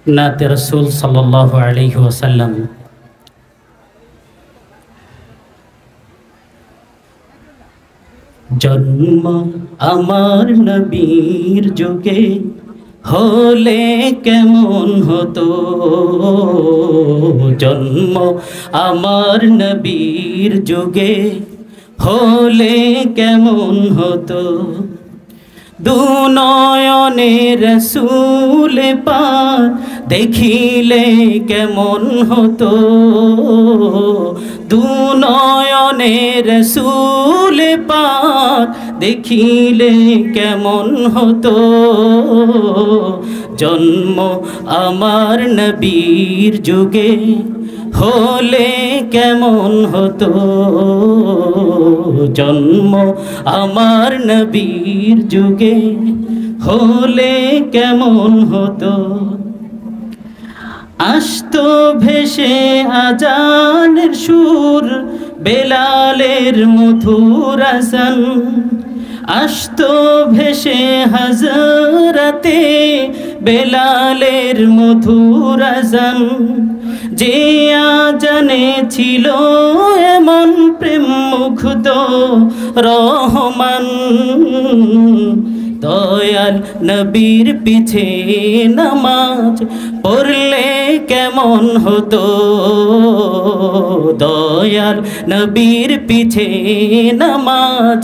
नाते रसूल सल्लल्लाहु अलैहि वसल्लम। जन्म आमार नबीर जुगे होले केमन हतो, जन्म आमार नबीर जुगे होले केमन हतो। दुनयने रसूल पाक देखिले केमन हतो, दुनयने रसूल पाक देखिले केमन हतो। जन्म आमार नबीर जुगे होले केमन हतो, जन्म आमार नबीर जुगे होले केमन हतो। आसतो भेसे आजानेर सुर बेलालेर मधुर आजान, आसतो भेसे हाजराते बेलालेर मधुर आजान। जे आजाने छिलो एमन प्रेम मुग्ध रहमान, दयाल नबीर पीछे नामाज पढ़ले केमन हतो, दयाल नबीर पीछे नामाज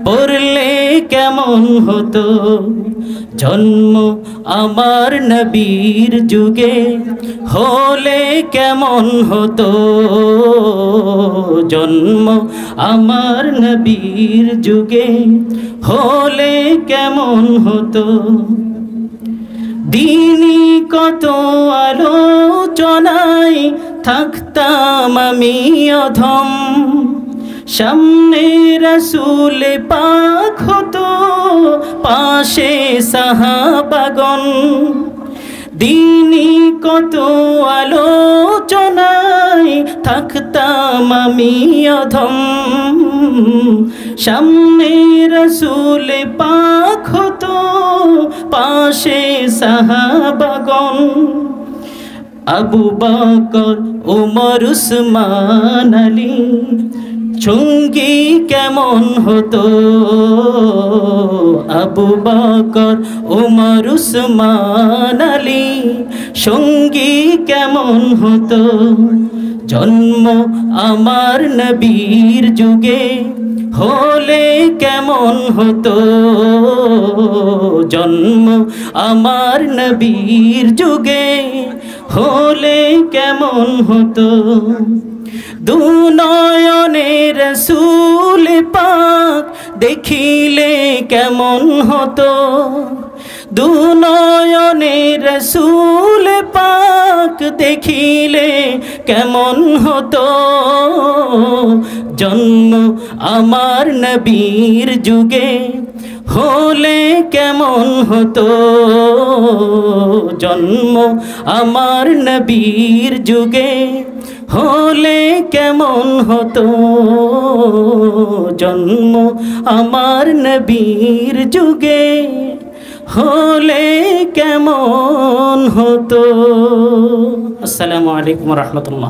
पढ़ले केमन हतो। जन्म आमार नबीर जुगे होले केमन हतो, जन्म आमार नबीर जुगे होले केमन हतो। दिनी कत आलोचनाय थाकताम आमी अधम, सामने रसूल पाक हतो पाशे साहाबागण। दिनी कत आलोचनाय थाकताम आमी अधम, सामने रसूल पाक हतो पाशे साहाबागण। आबू बकर उमर उस्मान आली সঙ্গী কেমন হতো, আবু বকর উমর উসমান আলী সঙ্গী কেমন হতো। জন্ম আমার নবীর যুগে হলে কেমন হতো, জন্ম আমার নবীর যুগে হলে কেমন হতো। দুনয়নে রসূল পাক দেখিলে কেমন হতো, দুনয়নে রসূল পাক দেখিলে কেমন হতো। জন্ম আমার নবীর যুগে হলে কেমন হতো, জন্ম আমার নবীর যুগে হলে কেমন হতো। জন্ম আমার নবীর যুগে হলে কেমন হতো। আসসালামু আলাইকুম ওয়া রাহমাতুল্লাহ।